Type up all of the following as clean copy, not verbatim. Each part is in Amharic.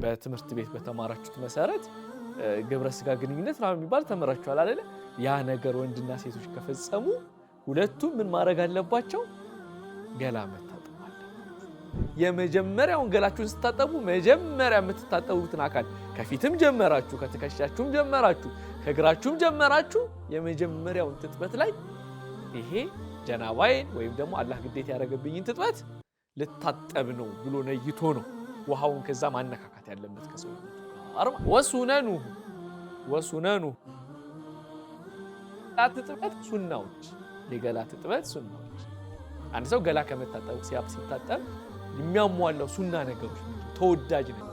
በትምህርት ቤት በተማራችሁት መሰረት ግብረ ስጋ ግንኙነት ነው የሚባል ተመራችኋል አይደል? ያ ነገር ወንድና ሴቶች ከፈጸሙ ሁለቱም ምን ማድረግ አለባቸው? ገላ መታጠብ አለባቸው። የመጀመሪያውን ገላችሁን ስታጠቡ መጀመሪያ የምትታጠቡትን አካል ከፊትም ጀመራችሁ፣ ከትከሻችሁም ጀመራችሁ፣ ከእግራችሁም ጀመራችሁ የመጀመሪያውን ትጥበት ላይ ይሄ ጀናባዬን ወይም ደግሞ አላህ ግዴታ ያደረገብኝን ትጥበት ልታጠብ ነው ብሎ ነይቶ ነው ውሃውን ከዛ ማነካካት ያለበት ከሰውነቱ ጋር። ወሱነኑ ትጥበት ሱናዎች፣ የገላ ትጥበት ሱናዎች። አንድ ሰው ገላ ከመታጠብ ሲታጠብ የሚያሟላው ሱና ነገሮች ተወዳጅ ነው።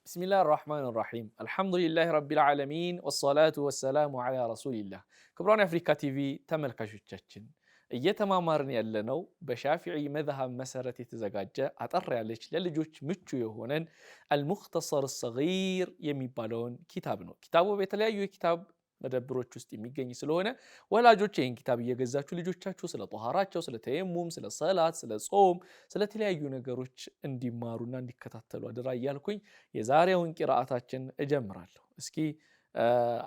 بسم الله الرحمن الرحيم الحمد لله رب العالمين والصلاة والسلام على رسول الله كبران أفريكا تي في ተመልካቾቻችን እየተማማርን ያለነው በሻፊዒ መዝሀብ መሰረት የተዘጋጀ አጠር ያለች ለልጆች ምቹ የሆነን አልሙኽተሰር الصغير የሚባለውን ኪታብ ነው። ኪታቡ በተለያዩ የኪታብ መደብሮች ውስጥ የሚገኝ ስለሆነ ወላጆች ይህን ኪታብ እየገዛችሁ ልጆቻችሁ ስለ ጧሃራቸው፣ ስለ ተየሙም፣ ስለ ሰላት፣ ስለ ጾም፣ ስለ ተለያዩ ነገሮች እንዲማሩና እንዲከታተሉ አደራ እያልኩኝ የዛሬውን ቂራአታችን እጀምራለሁ። እስኪ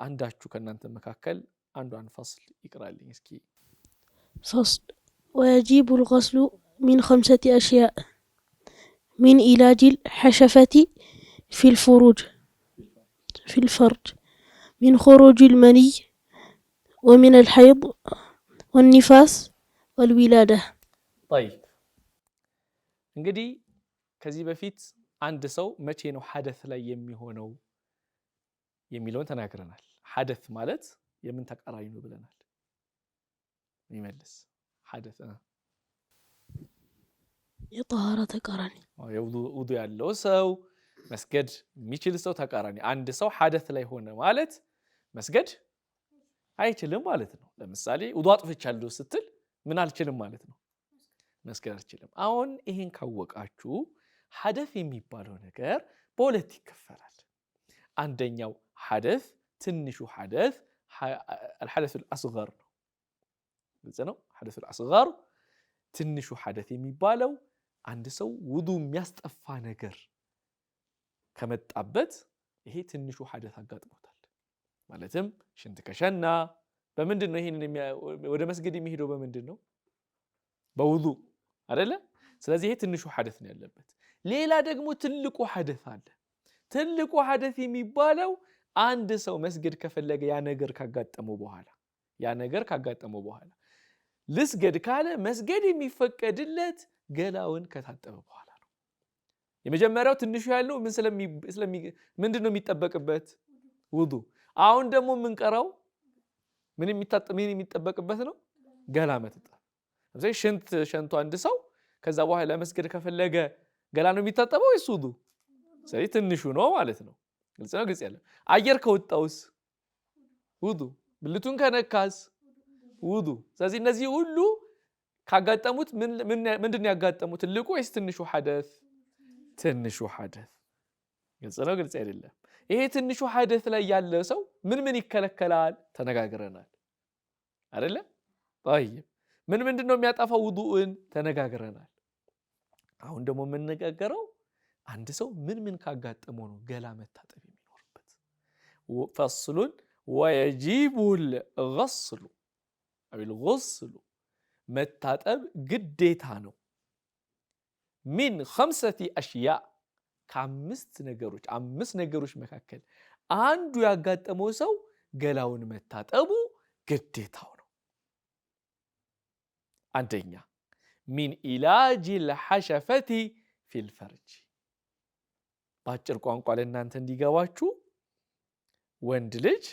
አንዳችሁ ከእናንተ መካከል አንዷን ፈስል ይቅራልኝ እስኪ። فصل ويجب الغسل من 5 أشياء: من علاج الحشفة في الفرج من خروج المني ومن الحيض والنفاس والولادة. طيب እንግዲህ ከዚህ በፊት አንድ ሰው መቼ ነው ሐደስ ላይ የሚሆነው የሚለውን ተናግረናል። ሐደስ ማለት የምን ተቃራኒ ነው ብለናል? ይመልስ። ሐደስ የጧሃራ ተቃራኒ፣ ውዱ ያለው ሰው መስገድ የሚችል ሰው ተቃራኒ። አንድ ሰው ሐደስ ላይ ሆነ ማለት መስገድ አይችልም ማለት ነው። ለምሳሌ ውዱ አጥፍቻለሁ ስትል ምን አልችልም ማለት ነው? መስገድ አልችልም። አሁን ይሄን ካወቃችሁ ሐደስ የሚባለው ነገር በሁለት ይከፈላል። አንደኛው ሐደስ ትንሹ ሐደስ الحدث الأصغر ነው። ግልጽ ነው። ሐደስ الأصغر ትንሹ ሐደስ የሚባለው አንድ ሰው ውዱ የሚያስጠፋ ነገር ከመጣበት ይሄ ትንሹ ሐደስ አጋጥሞታል። ማለትም ሽንት ከሸና በምንድን ነው ይሄንን ወደ መስገድ የሚሄደው? በምንድን ነው? በውዱ አይደለ? ስለዚህ ይሄ ትንሹ ሐደስ ነው ያለበት። ሌላ ደግሞ ትልቁ ሐደስ አለ። ትልቁ ሐደስ የሚባለው አንድ ሰው መስገድ ከፈለገ ያ ነገር ካጋጠመው በኋላ ልስገድ ካለ መስገድ የሚፈቀድለት ገላውን ከታጠበ በኋላ ነው። የመጀመሪያው ትንሹ ያለው ምንድን ነው የሚጠበቅበት? ውዱ። አሁን ደግሞ የምንቀራው ምን የሚጠበቅበት ነው? ገላ መታጠብ። ለምሳሌ ሽንት ሸንቶ አንድ ሰው ከዛ በኋላ መስገድ ከፈለገ ገላ ነው የሚታጠበው ወይስ ውዱ? ስለዚህ ትንሹ ነው ማለት ነው። ግልጽ ነው። ግልጽ ያለ አየር ከወጣውስ ውዱ፣ ብልቱን ከነካስ ውዱ። ስለዚህ እነዚህ ሁሉ ካጋጠሙት ምንድን ያጋጠሙት? ትልቁ ወይስ ትንሹ ሐደስ? ትንሹ ሐደስ። ግልጽ ነው። ግልጽ አይደለም? ይሄ ትንሹ ሐደስ ላይ ያለ ሰው ምን ይከለከላል? ተነጋግረናል አይደለ? طيب ምንድን ነው የሚያጠፋው ውዱእን? ተነጋግረናል። አሁን ደግሞ የምንነጋገረው አንድ ሰው ምን ካጋጠመው ነው ገላ መታጠብ የሚኖርበት። ፈስሉን ወየጂቡ الغسل أو الغسل መታጠብ ግዴታ ነው። ሚን 5 أشياء ከአምስት ነገሮች መካከል አንዱ ያጋጠመው ሰው ገላውን መታጠቡ ግዴታው ነው። አንደኛ ሚን ኢላጅ الحشفة في الفرج። በአጭር ቋንቋ ለእናንተ እንዲገባችሁ ወንድ ልጅ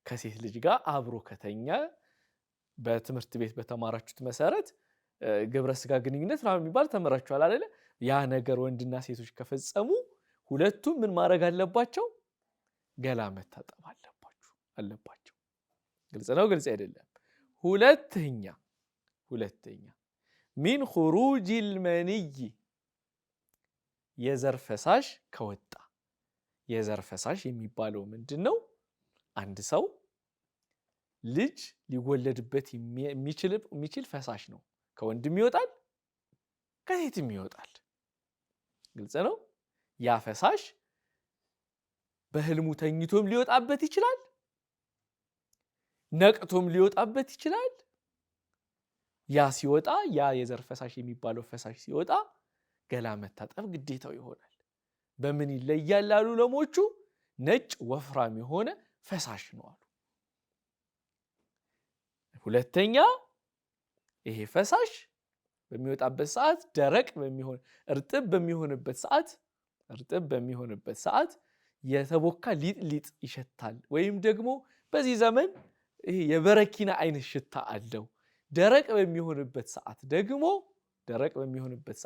ከሴት ልጅ ጋር አብሮ ከተኛ በትምህርት ቤት በተማራችሁት መሰረት ግብረ ስጋ ግንኙነት ነው የሚባል ተመራችኋል አይደለ? ያ ነገር ወንድና ሴቶች ከፈጸሙ ሁለቱም ምን ማድረግ አለባቸው? ገላ መታጠብ አለባቸው። ግልጽ ነው። ግልጽ አይደለም? ሁለተኛ ሚን خروج المني የዘር ፈሳሽ ከወጣ። የዘር ፈሳሽ የሚባለው ምንድነው? አንድ ሰው ልጅ ሊወለድበት የሚችል ፈሳሽ ነው። ከወንድም ይወጣል፣ ከሴትም ይወጣል። ግልጽ ነው። ያ ፈሳሽ በህልሙ ተኝቶም ሊወጣበት ይችላል፣ ነቅቶም ሊወጣበት ይችላል። ያ ሲወጣ ያ የዘር ፈሳሽ የሚባለው ፈሳሽ ሲወጣ ገላ መታጠብ ግዴታው ይሆናል። በምን ይለያል አሉ ዑለሞቹ? ነጭ ወፍራም የሆነ ፈሳሽ ነው አሉ። ሁለተኛ ይሄ ፈሳሽ በሚወጣበት ሰዓት ደረቅ በሚሆን እርጥብ በሚሆንበት ሰዓት የተቦካ ሊጥ ይሸታል። ወይም ደግሞ በዚህ ዘመን ይሄ የበረኪና አይነት ሽታ አለው። ደረቅ በሚሆንበት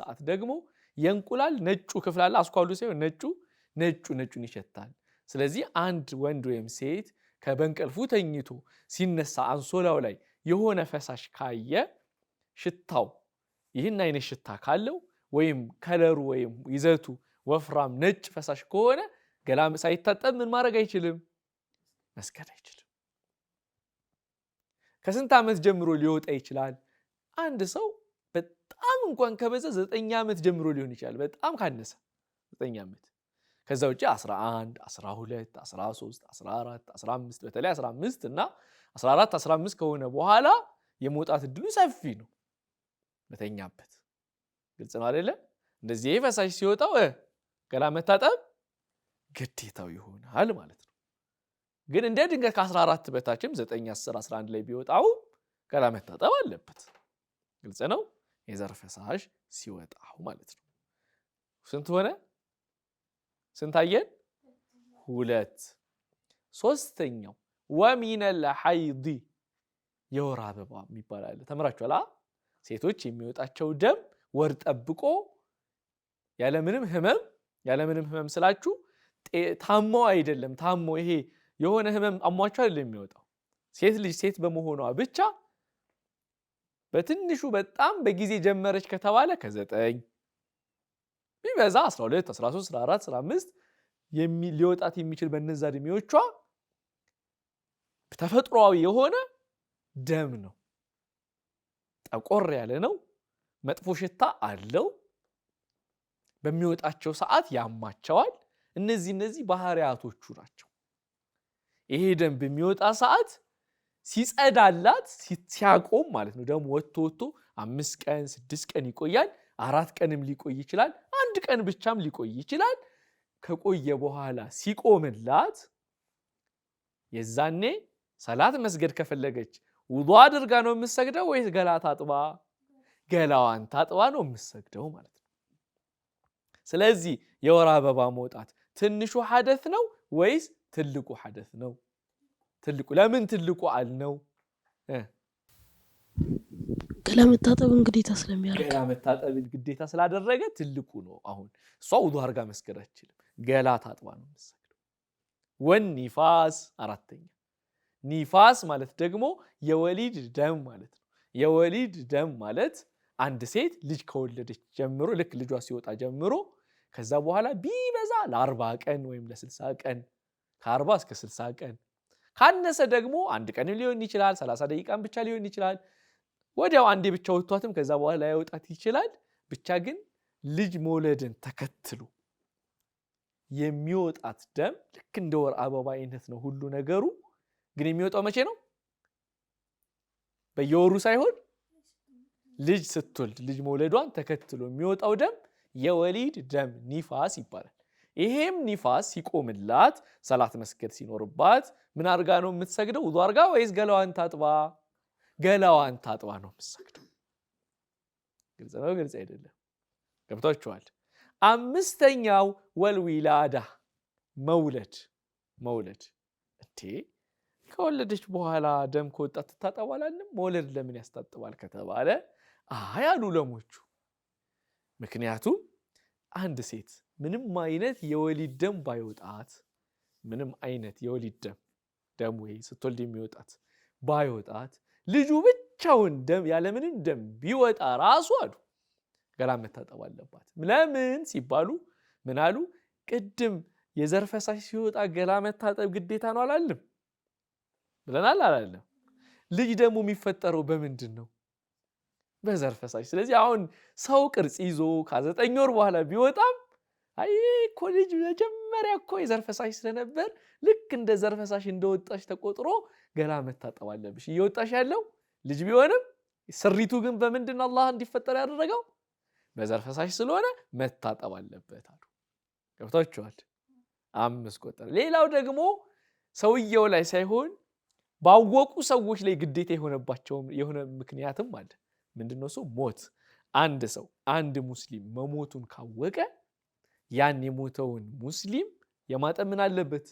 ሰዓት ደግሞ የእንቁላል ነጩ ክፍል አለ፣ አስኳሉ ሳይሆን ነጩን ይሸታል። ስለዚህ አንድ ወንድ ወይም ሴት ከበንቀልፉ ተኝቶ ሲነሳ አንሶላው ላይ የሆነ ፈሳሽ ካየ ሽታው ይህን አይነት ሽታ ካለው ወይም ከለሩ ወይም ይዘቱ ወፍራም ነጭ ፈሳሽ ከሆነ ገላ ሳይታጠብ ምን ማድረግ አይችልም? መስገድ አይችልም። ከስንት ዓመት ጀምሮ ሊወጣ ይችላል? አንድ ሰው በጣም እንኳን ከበዛ 9 ዓመት ጀምሮ ሊሆን ይችላል። በጣም ካነሰ 9 ዓመት። ከዛ ውጪ 11፣ 12፣ 13፣ 14፣ 15 በተለይ 15 እና 14፣ 15 ከሆነ በኋላ የመውጣት እድሉ ሰፊ ነው በተኛበት። ግልጽ ነው አይደለ? እንደዚህ ፈሳሽ ሲወጣው ገላ መታጠብ ግዴታው ይሆናል ማለት ነው። ግን እንደ ድንገት ከ14 በታችም 9፣ 10፣ 11 ላይ ቢወጣው ገላ መታጠብ አለበት። ግልጽ ነው። የዘር ፈሳሽ ሲወጣው ማለት ነው። ስንት ሆነ? ስንት አየን? 2። ሶስተኛው ወሚነል ሐይድ የወር አበባ የሚባል አለ። ተምራችኋል? ሴቶች የሚወጣቸው ደም ወር ጠብቆ ያለምንም ህመም ስላችሁ ታማው አይደለም። ታማው ይሄ የሆነ ህመም አሟቸው አይደለም የሚወጣው። ሴት ልጅ ሴት በመሆኗ ብቻ በትንሹ በጣም በጊዜ ጀመረች ከተባለ ከ9 ቢበዛ 12፣ 13፣ 14፣ 15 ሊወጣት የሚችል በነዛ እድሜዎቿ ተፈጥሯዊ የሆነ ደም ነው። ጠቆር ያለ ነው። መጥፎ ሽታ አለው። በሚወጣቸው ሰዓት ያማቸዋል። እነዚህ ባህሪያቶቹ ናቸው። ይሄ ደም በሚወጣ ሰዓት ሲጸዳላት ሲያቆም ማለት ነው። ደም ወጥቶ 5 ቀን 6 ቀን ይቆያል። 4 ቀንም ሊቆይ ይችላል። 1 ቀን ብቻም ሊቆይ ይችላል። ከቆየ በኋላ ሲቆምላት የዛኔ ሰላት መስገድ ከፈለገች ውዱእ አድርጋ ነው የምትሰግደው ወይስ ገላ ታጥባ? ገላዋን ታጥባ ነው የምትሰግደው ማለት ነው። ስለዚህ የወር አበባ መውጣት ትንሹ ሐደት ነው ወይስ ትልቁ ሐደት ነው? ትልቁ። ለምን ትልቁ አልነው? ገላ መታጠብን ግዴታ ስለሚያደርግ፣ ገላ መታጠብን ግዴታ ስላደረገ ትልቁ ነው። አሁን እሷ ውዱእ አድርጋ መስገድ አትችልም። ገላ ታጥባ ነው የምትሰግደው። ወኒፋስ 4ኛ ኒፋስ ማለት ደግሞ የወሊድ ደም ማለት ነው። የወሊድ ደም ማለት አንድ ሴት ልጅ ከወለደች ጀምሮ ልክ ልጇ ሲወጣ ጀምሮ ከዛ በኋላ ቢበዛ ለ40 ቀን ወይም ለ60 ቀን ከ40 እስከ 60 ቀን ካነሰ ደግሞ 1 ቀን ሊሆን ይችላል፣ 30 ደቂቃን ብቻ ሊሆን ይችላል። ወዲያው አንዴ ብቻ ወጥቷትም ከዛ በኋላ ላይወጣት ይችላል። ብቻ ግን ልጅ መውለድን ተከትሎ የሚወጣት ደም ልክ እንደ ወር አበባ አይነት ነው ሁሉ ነገሩ። ግን የሚወጣው መቼ ነው? በየወሩ ሳይሆን ልጅ ስትወልድ ልጅ መውለዷን ተከትሎ የሚወጣው ደም የወሊድ ደም ኒፋስ ይባላል። ይሄም ኒፋስ ሲቆምላት ሰላት መስገድ ሲኖርባት ምን አድርጋ ነው የምትሰግደው? ውዱእ አድርጋ ወይስ ገላዋን ታጥባ? ገላዋን ታጥባ ነው የምትሰግደው። ግልጽ ነው? ግልጽ አይደለም? ገብቷችኋል? 5ኛው ወልዊላዳ መውለድ። እንዴ ከወለደች በኋላ ደም ከወጣ ትታጠባላልም? መውለድ ለምን ያስታጥባል ከተባለ አይ አሉ ዑለሞቹ። ምክንያቱም አንድ ሴት ምንም አይነት የወሊድ ደም ባይወጣት፣ ምንም አይነት የወሊድ ደም ወይ ስትወልድ የሚወጣት ባይወጣት፣ ልጁ ብቻውን ደም ያለምንም ደም ቢወጣ ራሱ አሉ ገላ መታጠብ አለባት። ለምን ሲባሉ ምን አሉ? ቅድም የዘር ፈሳሽ ሲወጣ ገላ መታጠብ ግዴታ ነው አላልም? ብለናል አላለም? ልጅ ደግሞ የሚፈጠረው በምንድን ነው? በዘር ፈሳሽ። ስለዚህ አሁን ሰው ቅርጽ ይዞ ከ9 ወር በኋላ ቢወጣም አይ እኮ ልጅ መጀመሪያ እኮ የዘር ፈሳሽ ስለነበር ልክ እንደ ዘር ፈሳሽ እንደወጣሽ ተቆጥሮ ገላ መታጠብ አለብሽ። እየወጣሽ ያለው ልጅ ቢሆንም ስሪቱ ግን በምንድን ነው አላህ እንዲፈጠር ያደረገው? በዘር ፈሳሽ ስለሆነ መታጠብ አለበት አሉ። ገብታችኋል? 5 ቆጠረ። ሌላው ደግሞ ሰውየው ላይ ሳይሆን ባወቁ ሰዎች ላይ ግዴታ የሆነ ምክንያትም አለ። ምንድነው እሱ? ሞት። አንድ ሰው አንድ ሙስሊም መሞቱን ካወቀ ያን የሞተውን ሙስሊም የማጠብ ምን አለበት?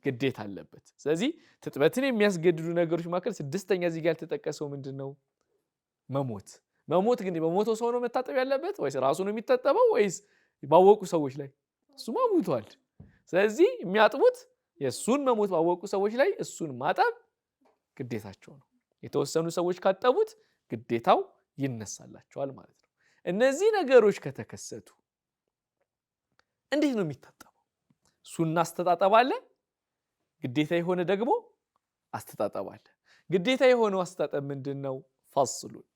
ግዴታ አለበት። ስለዚህ ትጥበትን የሚያስገድዱ ነገሮች መካከል 6ኛ እዚህ ጋር የተጠቀሰው ምንድነው? መሞት። መሞት ግን በሞተው ሰው ነው መታጠብ ያለበት ወይስ ራሱ ነው የሚታጠበው ወይስ ባወቁ ሰዎች ላይ? እሱማ ሞቷል። ስለዚህ የሚያጥቡት የእሱን መሞት ባወቁ ሰዎች ላይ እሱን ማጠብ ግዴታቸው ነው። የተወሰኑ ሰዎች ካጠቡት ግዴታው ይነሳላቸዋል ማለት ነው። እነዚህ ነገሮች ከተከሰቱ እንዴት ነው የሚታጠበው? ሱና አስተጣጠብ አለ፣ ግዴታ የሆነ ደግሞ አስተጣጠብ አለ። ግዴታ የሆነው አስተጣጠብ ምንድነው? ፈስሉን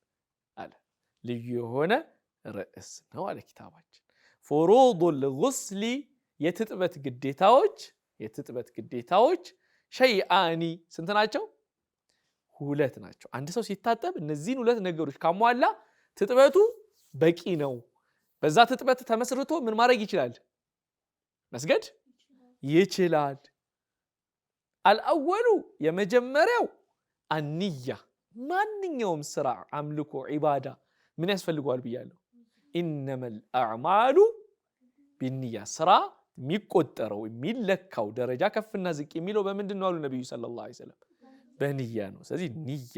አለ፣ ልዩ የሆነ ርዕስ ነው አለ ኪታባችን። ፉሩዱል ጉስሊ የትጥበት ግዴታዎች ሸይአኒ ስንት ናቸው? 2 ናቸው። አንድ ሰው ሲታጠብ እነዚህን 2 ነገሮች ካሟላ ትጥበቱ በቂ ነው። በዛ ትጥበት ተመስርቶ ምን ማድረግ ይችላል? መስገድ ይችላል። አልአወሉ የመጀመሪያው አንያ፣ ማንኛውም ስራ አምልኮ ዒባዳ ምን ያስፈልገዋል ብያለሁ? ኢነመል አዕማሉ ቢንያ። ስራ የሚቆጠረው የሚለካው ደረጃ ከፍና ዝቅ የሚለው በምንድን ነው አሉ ነቢዩ ሰለላሁ ዐለይሂ ወሰለም? በንያ ነው። ስለዚህ ንያ።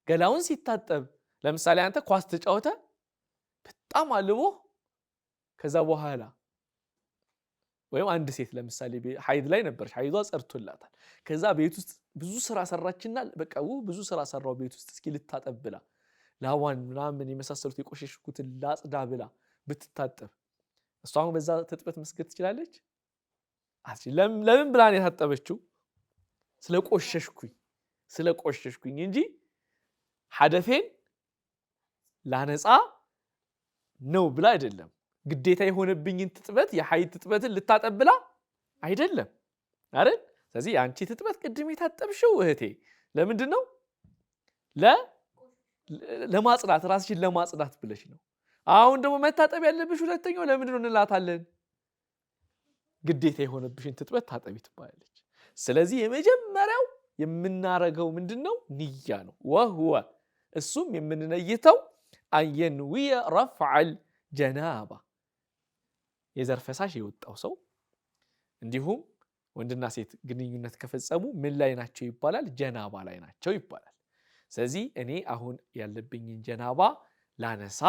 ገላውን ሲታጠብ ለምሳሌ አንተ ኳስ ተጫውተ በጣም አልቦ ከዛ በኋላ ወይም አንድ ሴት ለምሳሌ ሐይድ ላይ ነበርሽ፣ ሐይዷ ጸድቶላታል። ከዛ ቤት ውስጥ ብዙ ስራ ሰራችና በቃ ብዙ ስራ ሰራው ቤት ውስጥ እስኪ ልታጠብ ብላ ላዋን ምናምን የመሳሰሉት የቆሸሽኩትን ላጽዳ ብላ ብትታጠብ እሷ አሁን በዛ ትጥበት መስገድ ትችላለች? ለምን ብላ ነው የታጠበችው? ስለቆሸሽኩኝ እንጂ ሐደፌን ላነጻ ነው ብላ አይደለም። ግዴታ የሆነብኝን ትጥበት የሐይድ ትጥበትን ልታጠብ ብላ አይደለም አይደል? ስለዚህ አንቺ ትጥበት ቅድም የታጠብሽው እህቴ ለምንድን ነው? ለማጽዳት ራስሽን ለማጽዳት ብለሽ ነው። አሁን ደግሞ መታጠብ ያለብሽ ሁለተኛው ለምንድን ነው እንላታለን? ግዴታ የሆነብሽን ትጥበት ታጠቢ ትባላለች። ስለዚህ የመጀመሪያው የምናረገው ምንድነው? ንያ ነው። ወህወ እሱም የምንነይተው አንየንዊየ ረፍዐል ጀናባ የዘር ፈሳሽ የወጣው ሰው እንዲሁም ወንድና ሴት ግንኙነት ከፈጸሙ ምን ላይ ናቸው ይባላል? ጀናባ ላይ ናቸው ይባላል። ስለዚህ እኔ አሁን ያለብኝን ጀናባ ላነሳ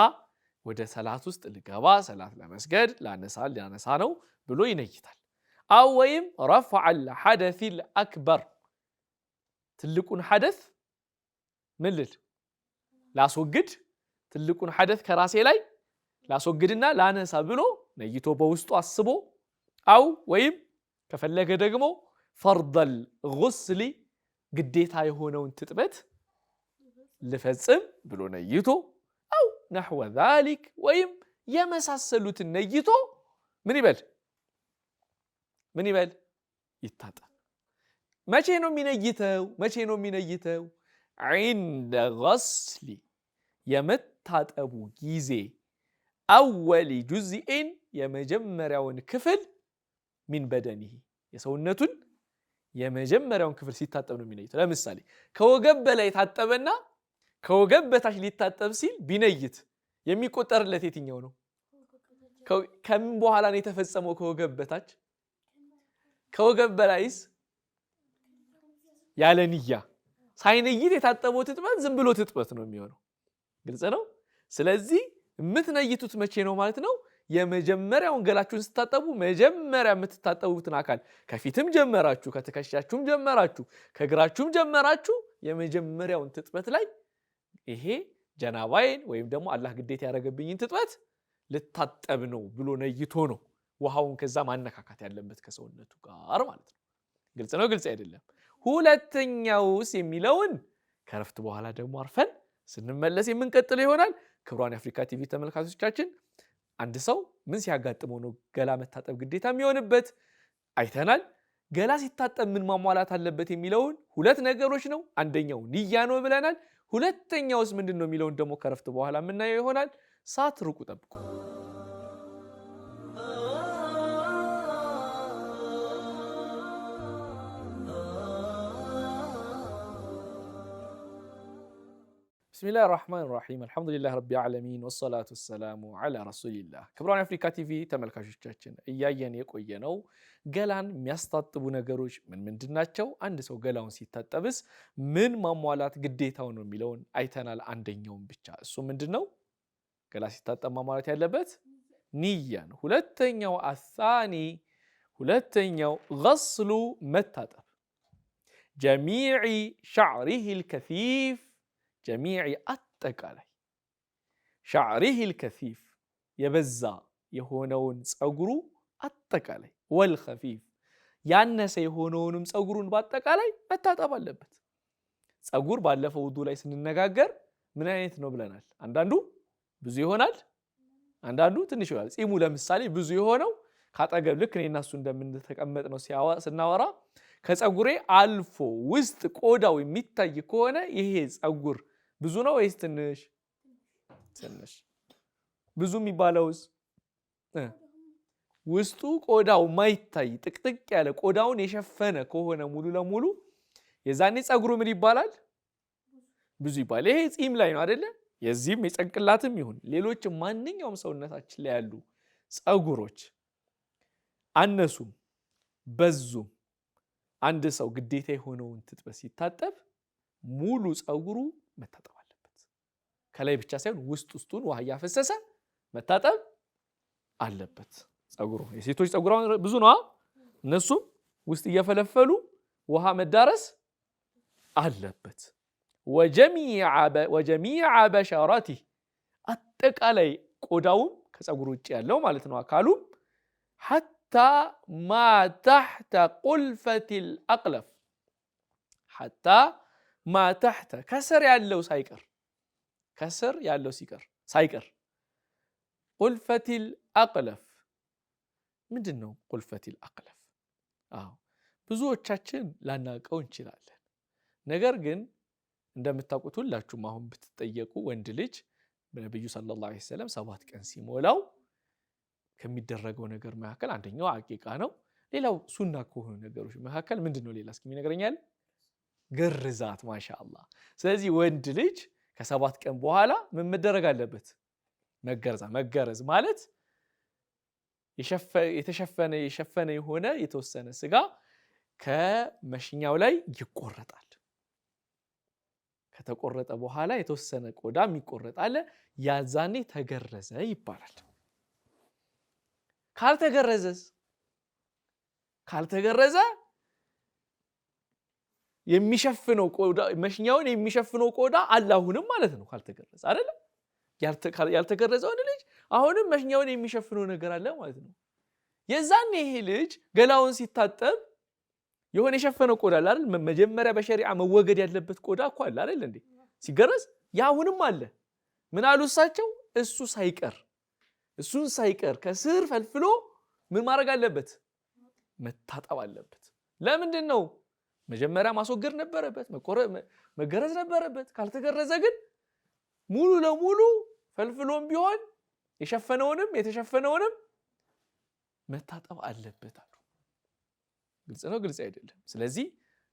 ወደ ሰላት ውስጥ ልገባ ሰላት ለመስገድ ላነሳ ነው ብሎ ይነይታል። አው ወይም ረፍዐል ሐደሲል አክበር ትልቁን ሐደስ ምን ልል ላስወግድ፣ ትልቁን ሐደስ ከራሴ ላይ ላስወግድና ላነሳ ብሎ ነይቶ በውስጡ አስቦ፣ አው ወይም ከፈለገ ደግሞ ፈርደል ጉስሊ ግዴታ የሆነውን ትጥበት ልፈጽም ብሎ ነይቶ፣ አው ነሕወ ዛሊክ ወይም የመሳሰሉትን ነይቶ ምን ይበል ይታጠብ። መቼ ነው የሚነይተው? ዒንደ ገስሊ የመታጠቡ ጊዜ፣ አወሊ ጁዝኢን የመጀመሪያውን ክፍል፣ ሚን በደኒሂ የሰውነቱን የመጀመሪያውን ክፍል ሲታጠብ ነው የሚነይተው። ለምሳሌ ከወገብ በላይ ታጠበና ከወገብ በታች ሊታጠብ ሲል ቢነይት የሚቆጠርለት የትኛው ነው? ከምን በኋላ ነው የተፈጸመው? ከወገብ በታች። ከወገብ በላይስ ያለ ንያ ሳይነይት የታጠበው ትጥበት ዝም ብሎ ትጥበት ነው የሚሆነው። ግልጽ ነው። ስለዚህ የምትነይቱት መቼ ነው ማለት ነው? የመጀመሪያውን ገላችሁን ስታጠቡ መጀመሪያ የምትታጠቡትን አካል ከፊትም ጀመራችሁ፣ ከትከሻችሁም ጀመራችሁ፣ ከእግራችሁም ጀመራችሁ የመጀመሪያውን ትጥበት ላይ ይሄ ጀናባዬን ወይም ደግሞ አላህ ግዴታ ያደረገብኝን ትጥበት ልታጠብ ነው ብሎ ነይቶ ነው ውሃውን ከዛ ማነካካት ያለበት ከሰውነቱ ጋር ማለት ነው። ግልጽ ነው? ግልጽ አይደለም? ሁለተኛውስ የሚለውን ከረፍት በኋላ ደግሞ አርፈን ስንመለስ የምንቀጥለው ይሆናል። ክቡራን የአፍሪካ ቲቪ ተመልካቾቻችን አንድ ሰው ምን ሲያጋጥመው ነው ገላ መታጠብ ግዴታ የሚሆንበት አይተናል። ገላ ሲታጠብ ምን ማሟላት አለበት የሚለውን ሁለት ነገሮች ነው። አንደኛው ንያ ነው ብለናል። ሁለተኛውስ ምንድነው የሚለውን ደግሞ ከረፍት በኋላ የምናየው ይሆናል። ሳትርቁ ጠብቁ። ብስሚላህ ራህማን ራሒም አልሐምዱሊላህ ረቢል ዓለሚን ወሰላቱ ወሰላሙ ዐላ ረሱሊላህ። ክቡራን የአፍሪካ ቲቪ ተመልካቾቻችን እያየን የቆየነው ገላን የሚያስታጥቡ ነገሮች ምን ምንድን ናቸው፣ አንድ ሰው ገላውን ሲታጠብስ ምን ማሟላት ግዴታው ነው የሚለውን አይተናል። አንደኛውን ብቻ እሱ ምንድን ነው? ገላ ሲታጠብ ማሟላት ያለበት ንያ ነው። ሁለተኛው አሳኒ ሁለተኛው ገስሉ መታጠብ ጀሚዕ ሸዕሪሂል ከሲፍ ጀሚዕ አጠቃላይ ሸዕሪሂል ከሲፍ የበዛ የሆነውን ፀጉሩ አጠቃላይ ወልኸፊፍ ያነሰ የሆነውንም ፀጉሩን በአጠቃላይ መታጠብ አለበት። ፀጉር ባለፈው ውዱ ላይ ስንነጋገር ምን አይነት ነው ብለናል። አንዳንዱ ብዙ ይሆናል፣ አንዳንዱ ትንሽ ይሆናል። ጺሙ ለምሳሌ ብዙ የሆነው ካጠገብ ልክ እኔና እሱ እንደምንተቀመጥ ነው ስናወራ ከፀጉሬ አልፎ ውስጥ ቆዳው የሚታይ ከሆነ ይሄ ፀጉር ብዙ ነው ወይስ ትንሽ? ትንሽ። ብዙ የሚባለውስ ውስጡ ቆዳው ማይታይ ጥቅጥቅ ያለ ቆዳውን የሸፈነ ከሆነ ሙሉ ለሙሉ የዛኔ ፀጉሩ ምን ይባላል? ብዙ ይባላል። ይሄ ጺም ላይ ነው አይደለ? የዚህም የጭንቅላትም ይሁን ሌሎች ማንኛውም ሰውነታችን ላይ ያሉ ፀጉሮች አነሱም በዙም አንድ ሰው ግዴታ የሆነውን ትጥበት ሲታጠብ ሙሉ ፀጉሩ መታጠብ አለበት። ከላይ ብቻ ሳይሆን ውስጡን ውሃ እያፈሰሰ መታጠብ አለበት። ፀጉሩ የሴቶች ፀጉር ብዙ ነው፣ እነሱም ውስጥ እየፈለፈሉ ውሃ መዳረስ አለበት። ወጀሚዕ በሸረቲህ አጠቃላይ ቆዳውም ከፀጉር ውጭ ያለው ማለት ነው አካሉም ሐታ ማ ተሕተ ቁልፈቲል አቅለፍ ሐታ ማ ተሕተ ከስር ያለው ሳይቀር ቁልፈቲል አቅለፍ ምንድን ነው? ቁልፈቲል አቅለፍ ብዙዎቻችን ላናውቀው እንችላለን። ነገር ግን እንደምታውቁት ሁላችሁም አሁን ብትጠየቁ ወንድ ልጅ በነቢዩ ሰለላሁ ዐለይሂ ወሰለም 7 ቀን ሲሞላው ከሚደረገው ነገር መካከል አንደኛው አቂቃ ነው። ሌላው ሱና ከሆኑ ነገሮች መካከል ምንድነው? ሌላ እስኪ ይነግረኛል? ግርዛት። ማሻአላህ። ስለዚህ ወንድ ልጅ ከ7 ቀን በኋላ ምን መደረግ አለበት? መገረዝ ማለት የሸፈነ የሆነ የተወሰነ ስጋ ከመሽኛው ላይ ይቆረጣል። ከተቆረጠ በኋላ የተወሰነ ቆዳም ይቆረጣል። ያዛኔ ተገረዘ ይባላል። ካልተገረዘ የሚሸፍነው ቆዳ መሽኛውን የሚሸፍነው ቆዳ አላሁንም ማለት ነው። ካልተገረዘ አይደለ? ያልተገረዘው ልጅ አሁንም መሽኛውን የሚሸፍነው ነገር አለ ማለት ነው። የዛኔ ይሄ ልጅ ገላውን ሲታጠብ የሆነ የሸፈነው ቆዳ አለ አይደል? መጀመሪያ በሸሪዓ መወገድ ያለበት ቆዳ እኮ አለ አይደል እንዴ? ሲገረዝ ያሁንም አለ። ምን አሉ እሳቸው? እሱን ሳይቀር ከስር ፈልፍሎ ምን ማድረግ አለበት? መታጠብ አለበት። ለምንድን ነው? መጀመሪያ ማስወገድ ነበረበት፣ መገረዝ ነበረበት። ካልተገረዘ ግን ሙሉ ለሙሉ ፈልፍሎም ቢሆን የሸፈነውንም የተሸፈነውንም መታጠብ አለበት አሉ። ግልጽ ነው? ግልጽ አይደለም? ስለዚህ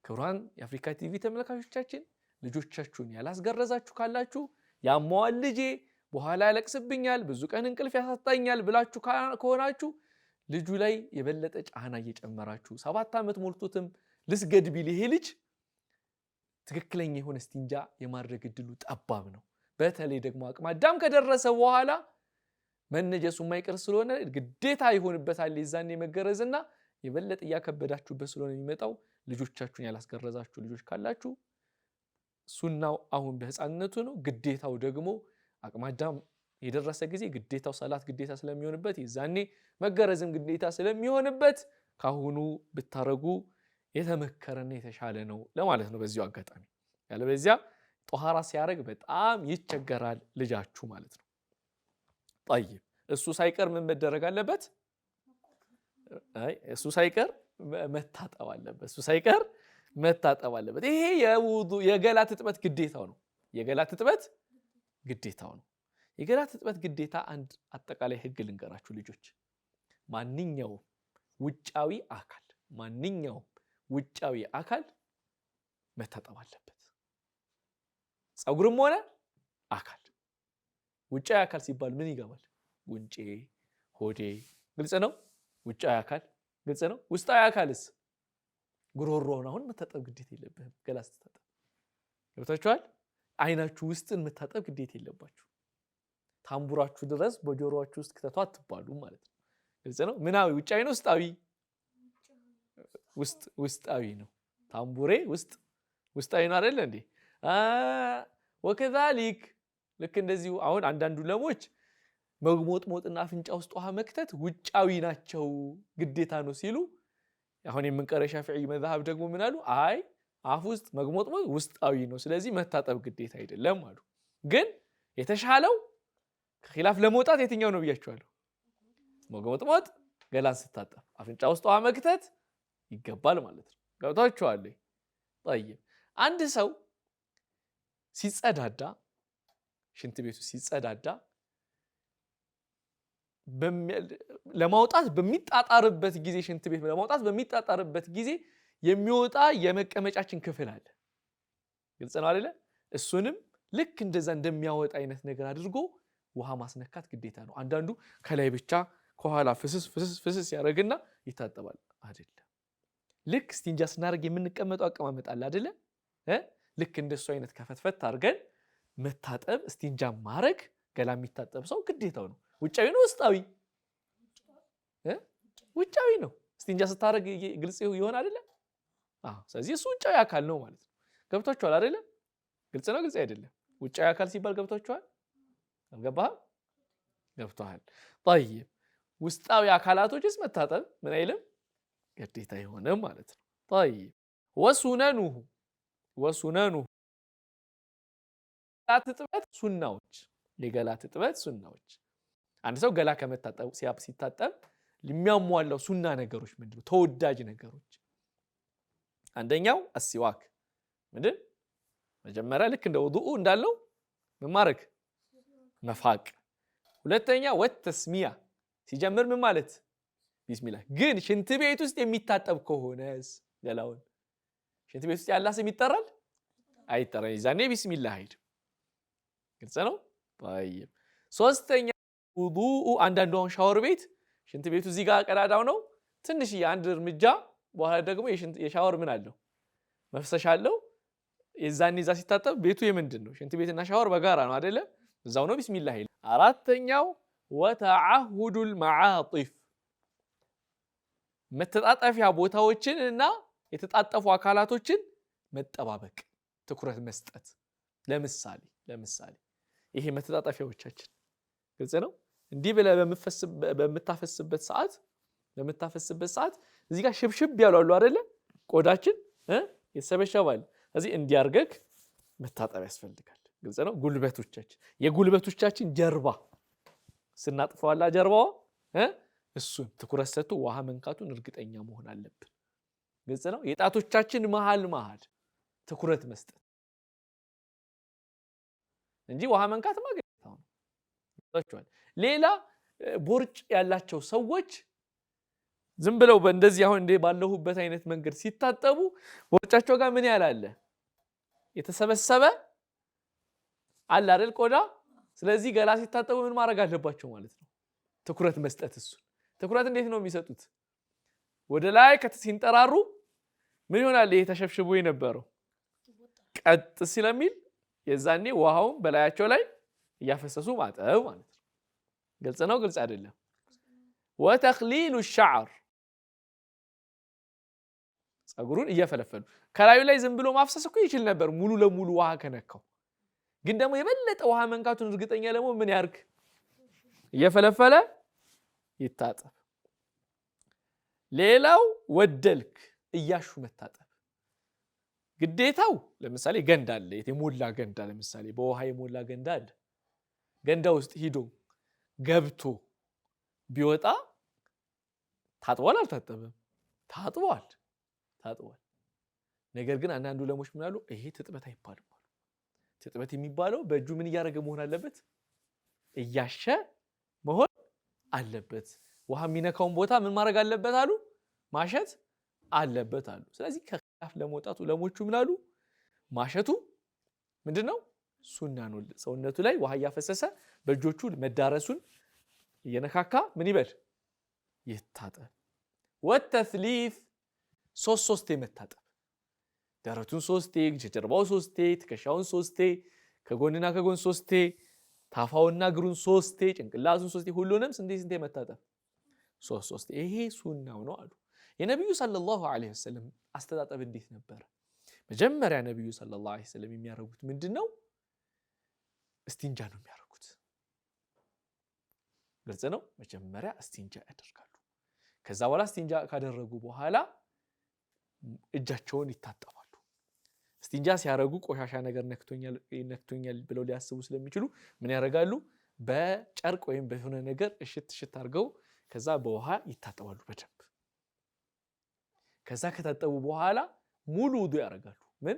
ክቡራን የአፍሪካ ቲቪ ተመልካቾቻችን ልጆቻችሁን ያላስገረዛችሁ ካላችሁ ያማዋል ልጄ በኋላ ያለቅስብኛል፣ ብዙ ቀን እንቅልፍ ያሳጣኛል ብላችሁ ከሆናችሁ ልጁ ላይ የበለጠ ጫና እየጨመራችሁ 7 ዓመት ሞልቶትም ልስገድ ቢል ይሄ ልጅ ትክክለኛ የሆነ እስቲንጃ የማድረግ እድሉ ጠባብ ነው። በተለይ ደግሞ አቅመ አዳም ከደረሰ በኋላ መነጀሱ የማይቀር ስለሆነ ግዴታ ይሆንበታል የዛኔ መገረዝና የበለጠ እያከበዳችሁበት ስለሆነ የሚመጣው ልጆቻችሁን ያላስገረዛችሁ ልጆች ካላችሁ ሱናው አሁን በህፃንነቱ ነው። ግዴታው ደግሞ አቅመ አዳም የደረሰ ጊዜ ግዴታው ሰላት ግዴታ ስለሚሆንበት የዛኔ መገረዝም ግዴታ ስለሚሆንበት ካሁኑ ብታረጉ የተመከረና የተሻለ ነው ለማለት ነው በዚሁ አጋጣሚ። ያለበለዚያ ጧሃራ ሲያደርግ በጣም ይቸገራል ልጃችሁ ማለት ነው። طيب እሱ ሳይቀር ምን መደረግ አለበት? እሱ ሳይቀር መታጠብ አለበት። እሱ ሳይቀር መታጠብ አለበት። ይሄ የገላ ትጥበት ግዴታው ነው። የገላ ትጥበት ግዴታው ነው። የገላ ትጥበት ግዴታ አንድ አጠቃላይ ህግ ልንገራችሁ ልጆች። ማንኛውም ውጫዊ አካል መታጠብ አለበት። ፀጉርም ሆነ አካል። ውጫዊ አካል ሲባል ምን ይገባል? ጉንጬ፣ ሆዴ፣ ግልጽ ነው። ውጫዊ አካል ግልጽ ነው። ውስጣዊ አካልስ? ጉሮሮውን አሁን መታጠብ ግዴታ የለብህም። ገላ ስትታጠብ ገብታችኋል? አይናችሁ ውስጥን መታጠብ ግዴታ የለባችሁ። ታምቡራችሁ ድረስ በጆሮአችሁ ውስጥ ከተቷ አትባሉ ማለት ነው። ግልጽ ነው። ምናዊ ውጫዊ ነው ውስጣዊ? ውስጣዊ ነው። ታምቡሬ ውስጣዊ ነው አይደል እንዴ? ወከዛሊክ ልክ እንደዚሁ አሁን አንዳንዱ ለሞች መግሞጥሞጥና አፍንጫ ውስጥ ውሃ መክተት ውጫዊ ናቸው ግዴታ ነው ሲሉ፣ አሁን የምንቀረ ሻፊዒ መዝሐብ ደግሞ ምን አሉ? አይ አፍ ውስጥ መግሞጥሞጥ ውስጣዊ ነው፣ ስለዚህ መታጠብ ግዴታ አይደለም አሉ። ግን የተሻለው ከኺላፍ ለመውጣት የትኛው ነው ብያችኋለሁ? መግሞጥሞጥ ገላን ስታጠብ፣ አፍንጫ ውስጥ ውሃ መክተት ይገባል ማለት ነው። ገብታችኋል? طيب አንድ ሰው ሲጸዳዳ ሽንት ቤቱ ሲጸዳዳ ለማውጣት በሚጣጣርበት ጊዜ ሽንት ቤት ለማውጣት በሚጣጣርበት ጊዜ የሚወጣ የመቀመጫችን ክፍል አለ። ግልጽ ነው አይደለ? እሱንም ልክ እንደዛ እንደሚያወጣ አይነት ነገር አድርጎ ውሃ ማስነካት ግዴታ ነው። አንዳንዱ ከላይ ብቻ ከኋላ ፍስስ ያደርግና ይታጠባል። አይደለም። ልክ እስቲንጃ ስናደርግ የምንቀመጠው አቀማመጥ አለ አይደለ? ልክ እንደሱ አይነት ከፈትፈት አድርገን መታጠብ እስቲንጃ ማድረግ ገላ የሚታጠብ ሰው ግዴታው ነው። ውጫዊ ነው ውስጣዊ? ውጫዊ ነው። እስቲንጃ ስታደርግ ግልጽ ይሆን አይደለ? ስለዚህ እሱ ውጫዊ አካል ነው ማለት ነው። ገብቷችኋል አይደለ? ግልጽ ነው ግልጽ አይደለም? ውጫዊ አካል ሲባል ገብቷችኋል? አልገባህም? ገብቷል። طيب ውስጣዊ አካላቶችስ መታጠብ ምን አይልም ግዴታ ይሆንም ማለት ነው። طيب ወሱነኑሁ ትጥበት ሱናዎች፣ የገላ ትጥበት ሱናዎች። አንድ ሰው ገላ ከመታጠብ ሲታጠብ የሚያሟላው ሱና ነገሮች ምንድነው? ተወዳጅ ነገሮች። አንደኛው አሲዋክ ምንድን? መጀመሪያ ልክ እንደ ውዱኡ እንዳለው ምን ማድረግ? መፋቅ። ሁለተኛ ወተስሚያ ሲጀምር ምን ማለት? ቢስሚላህ። ግን ሽንት ቤት ውስጥ የሚታጠብ ከሆነስ ገላውን ሽንት ቤት ውስጥ ያለ ስም ይጠራል አይጠራም? ይዛኔ ቢስሚላህ አይደል? ግልጽ ነው። طيب ሶስተኛ ውዱኡ። አንዳንዱ አሁን ሻወር ቤት ሽንት ቤቱ እዚህ ጋር ቀዳዳው ነው ትንሽ አንድ እርምጃ በኋላ ደግሞ የሻወር ምን አለው መፍሰሻ አለው። የዛኔ እዛ ሲታጠብ ቤቱ የምንድን ነው? ሽንት ቤትና ሻወር በጋራ ነው አይደለ? እዛው ነው ቢስሚላህ አይደል? አራተኛው ወተዓሁዱል መዓጢፍ መተጣጠፊያ ቦታዎችን እና የተጣጠፉ አካላቶችን መጠባበቅ፣ ትኩረት መስጠት። ለምሳሌ ይሄ መተጣጠፊያዎቻችን ግልጽ ነው። እንዲህ ብለህ በምታፈስበት ሰዓት እዚህ ጋር ሽብሽብ ያሉ አሉ አይደለ? ቆዳችን የተሰበሸባል። እዚህ እንዲያርገክ መታጠብ ያስፈልጋል። ግልጽ ነው። የጉልበቶቻችን ጀርባ ስናጥፈዋላ ጀርባዋ እሱን ትኩረት ሰጥቶ ውሃ መንካቱን እርግጠኛ መሆን አለብን። ግልጽ ነው። የጣቶቻችን መሃል ትኩረት መስጠት እንጂ ውሃ መንካት ማግኘታው ነው። ሌላ ቦርጭ ያላቸው ሰዎች ዝም ብለው በእንደዚህ አሁን እንደ ባለሁበት አይነት መንገድ ሲታጠቡ ቦርጫቸው ጋር ምን ያላለ የተሰበሰበ አለ አይደል ቆዳ። ስለዚህ ገላ ሲታጠቡ ምን ማድረግ አለባቸው ማለት ነው? ትኩረት መስጠት። እሱ ትኩረት እንዴት ነው የሚሰጡት? ወደ ላይ ሲንጠራሩ ምን ይሆናል? ይሄ ተሸብሽቦ የነበረው ቀጥ ስለሚል የዛኔ ውሃውን በላያቸው ላይ እያፈሰሱ ማጠብ ማለት ነው። ግልጽ ነው ግልጽ አይደለም? ወተኽሊሉ ሸዕር ፀጉሩን እየፈለፈሉ ከላዩ ላይ ዝም ብሎ ማፍሰስ እኮ ይችል ነበር ሙሉ ለሙሉ ውሃ ከነካው። ግን ደግሞ የበለጠ ውሃ መንካቱን እርግጠኛ ለመሆን ምን ያርግ? እየፈለፈለ ይታጠብ። ሌላው ወደልክ እያሹ መታጠብ ግዴታው ለምሳሌ ገንዳ አለ የሞላ ገንዳ ለምሳሌ በውሃ የሞላ ገንዳ አለ ገንዳ ውስጥ ሂዶ ገብቶ ቢወጣ ታጥቧል አልታጠበም ታጥቧል ነገር ግን አንዳንድ ዑለሞች ምን አሉ ይሄ ትጥበት አይባልም ትጥበት የሚባለው በእጁ ምን ያደረገ መሆን አለበት እያሸ መሆን አለበት ውሃ የሚነካውን ቦታ ምን ማድረግ አለበት አሉ ማሸት አለበት አሉ ስለዚህ ከኺላፍ ለመውጣት ዑለሞቹ ምን አሉ ማሸቱ ምንድነው ሱና ነው ሰውነቱ ላይ ውሃ ያፈሰሰ በእጆቹ መዳረሱን እየነካካ ምን ይበል ይታጠብ ወተስሊፍ ሶስት መታጠብ ደረቱን 3 ጀርባው 3 ትከሻውን 3 ከጎንና ከጎን 3 ታፋውና እግሩን 3 ጭንቅላቱን 3 ሁሉንም ስንቴ መታጠብ 3 ይሄ ሱናው ነው አሉ የነብዩ ሰለላሁ ዐለይሂ ወሰለም አስተጣጠብ እንዴት ነበር መጀመሪያ ነብዩ ሰለላሁ ዐለይሂ ወሰለም የሚያደርጉት ምንድነው እስቲንጃ ነው የሚያደርጉት ግልጽ ነው መጀመሪያ እስቲንጃ ያደርጋሉ ከዛ በኋላ እስቲንጃ ካደረጉ በኋላ እጃቸውን ይታጠባሉ እስቲንጃ ሲያረጉ ቆሻሻ ነገር ነክቶኛል ብለው ሊያስቡ ስለሚችሉ ምን ያደርጋሉ በጨርቅ ወይም በሆነ ነገር እሽት አድርገው ከዛ በውሃ ይታጠባሉ በደንብ ከዛ ከታጠቡ በኋላ ሙሉ ውዱ ያደርጋሉ ምን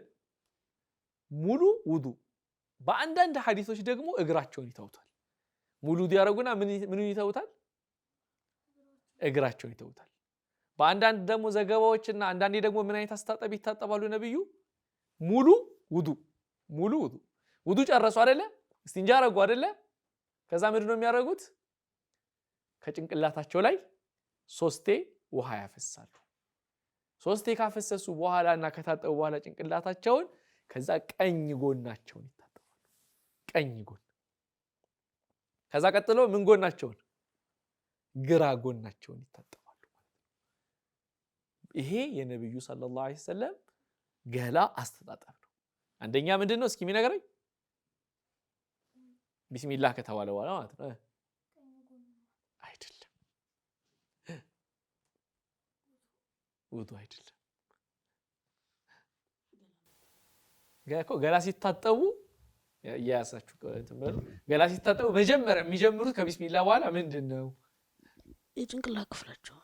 ሙሉ ውዱ በአንዳንድ ሐዲሶች ደግሞ እግራቸውን ይተውታል ሙሉ ውዱ ያደርጉና ምን ይተውታል እግራቸውን ይተውታል በአንዳንድ ደግሞ ዘገባዎችና አንዳንዴ ደግሞ ምን አይነት አስተጣጠብ ይታጠባሉ ነብዩ ሙሉ ውዱ ጨረሱ አይደለ እስቲንጃ አረጉ አይደለ ከዛ ምንድነው የሚያደርጉት ከጭንቅላታቸው ላይ 3 ውሃ ያፈሳሉ 3 ካፈሰሱ በኋላና ከታጠቡ በኋላ ጭንቅላታቸውን ከዛ ቀኝ ጎናቸውን ይታጠባሉ ቀኝ ጎን ከዛ ቀጥሎ ምን ጎናቸውን ግራ ጎናቸውን ይታጠባሉ ይሄ የነብዩ ሰለላሁ ዐለይሂ ወሰለም ገላ አስተጣጠብ ነው አንደኛ ምንድነው እስኪ የሚነገረኝ ቢስሚላህ ከተባለ በኋላ ማለት ነው አይደለም ውዱ አይደለም ገላ ሲታጠቡ ያያሳችሁ ተመሩ ገላ ሲታጠቡ መጀመሪያ የሚጀምሩት ከቢስሚላህ በኋላ ምንድነው የጭንቅላት ክፍላቸው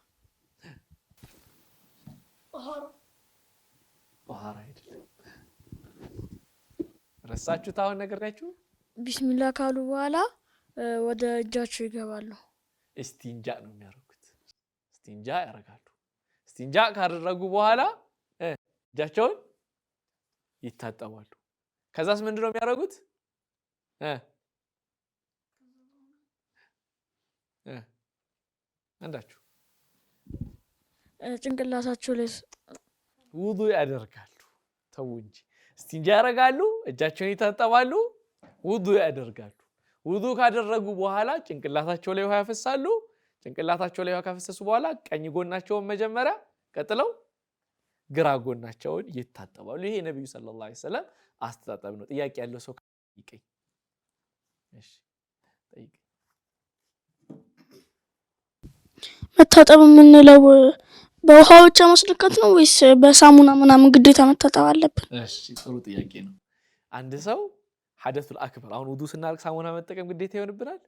ባህር አይደለም ረሳችሁት አሁን ነገርናችሁ ቢስሚላህ ካሉ በኋላ ወደ እጃቸው ይገባሉ እስቲንጃ ነው የሚያደርጉት እስቲንጃ ያደርጋሉ እስቲንጃ ካደረጉ በኋላ እጃቸውን ይታጠባሉ ከዛስ ምንድነው የሚያደርጉት አንዳችሁ ጭንቅላታቸው ላይ ውዱ ያደርጋሉ ተው እንጂ እስቲንጃ ያደርጋሉ እጃቸውን ይታጠባሉ ውዱ ያደርጋሉ ውዱ ካደረጉ በኋላ ጭንቅላታቸው ላይ ውሃ ያፈሳሉ ጭንቅላታቸው ላይ ውሃ ካፈሰሱ በኋላ ቀኝ ጎናቸውን መጀመሪያ ቀጥለው ግራ ጎናቸውን ይታጠባሉ ይሄ ነብዩ ሰለላሁ ዐለይሂ ወሰለም አስተጣጠብ ነው ጥያቄ ያለው ሰው ይቀኝ እሺ ጠይቅ መታጠብ የምንለው በውሃ ብቻ ማስለቀት ነው ወይስ በሳሙና ምናምን ግዴታ መታጠብ አለብን እሺ ጥሩ ጥያቄ ነው አንድ ሰው ሐደሱል አክበር አሁን ውዱ ስናደርግ ሳሙና መጠቀም ግዴታ ይሆንብናል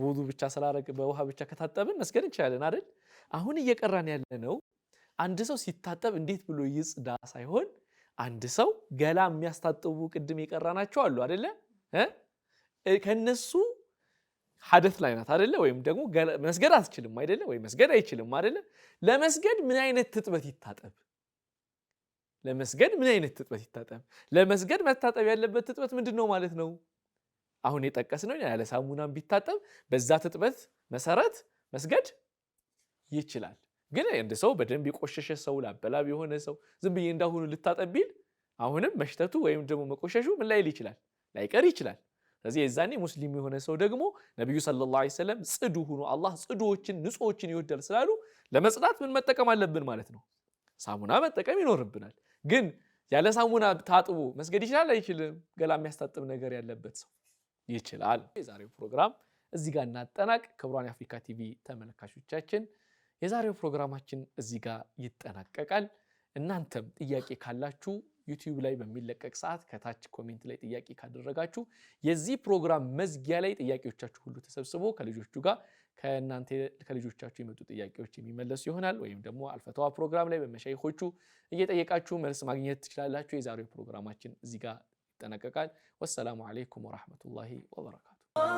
በውዱ ብቻ ስላደረግ በውሃ ብቻ ከታጠብን መስገድ እንችላለን አይደል አሁን እየቀራን ያለ ነው አንድ ሰው ሲታጠብ እንዴት ብሎ ይጽዳ ሳይሆን አንድ ሰው ገላ የሚያስታጥቡ ቅድም የቀራናቸው አሉ አይደለ ከነሱ ሐደስ ላይ ናት አይደለ ወይም ደግሞ መስገድ አትችልም አይደለ ወይ መስገድ አይችልም አይደለ ለመስገድ ምን አይነት ትጥበት ይታጠብ ለመስገድ ምን አይነት ትጥበት ይታጠብ ለመስገድ መታጠብ ያለበት ትጥበት ምንድነው ማለት ነው አሁን የጠቀስነው ያለ ሳሙናም ቢታጠብ በዛ ትጥበት መሰረት መስገድ ይችላል ግን እንደ ሰው በደንብ የቆሸሸ ሰው ላበላብ የሆነ ሰው ዝም ብዬ እንዳሁኑ ልታጠብ ቢል አሁንም መሽተቱ ወይም ደግሞ መቆሸሹ ምን ላይ ይችላል ላይቀር ይችላል ስለዚህ የዛኔ ሙስሊም የሆነ ሰው ደግሞ ነብዩ ሰለላሁ ዐለይሂ ወሰለም ጽዱ ሆኖ አላህ ጽዱዎችን ንጹሆችን ይወዳል ስላሉ ለመጽዳት ምን መጠቀም አለብን ማለት ነው ሳሙና መጠቀም ይኖርብናል ግን ያለ ሳሙና ታጥቦ መስገድ ይችላል አይችልም ገላ የሚያስታጥብ ነገር ያለበት ሰው ይችላል የዛሬው ፕሮግራም እዚህ ጋር እናጠናቅ ክቡራን የአፍሪካ ቲቪ ተመልካቾቻችን የዛሬው ፕሮግራማችን እዚህ ጋር ይጠናቀቃል። እናንተም ጥያቄ ካላችሁ ዩቲዩብ ላይ በሚለቀቅ ሰዓት ከታች ኮሜንት ላይ ጥያቄ ካደረጋችሁ የዚህ ፕሮግራም መዝጊያ ላይ ጥያቄዎቻችሁ ሁሉ ተሰብስቦ ከልጆቹ ጋር ከልጆቻችሁ የመጡ ጥያቄዎች የሚመለሱ ይሆናል። ወይም ደግሞ አልፈተዋ ፕሮግራም ላይ በመሻይኾቹ እየጠየቃችሁ መልስ ማግኘት ትችላላችሁ። የዛሬው ፕሮግራማችን እዚህ ጋር ይጠናቀቃል። ወሰላሙ አለይኩም ወራህመቱላሂ ወበረካቱ።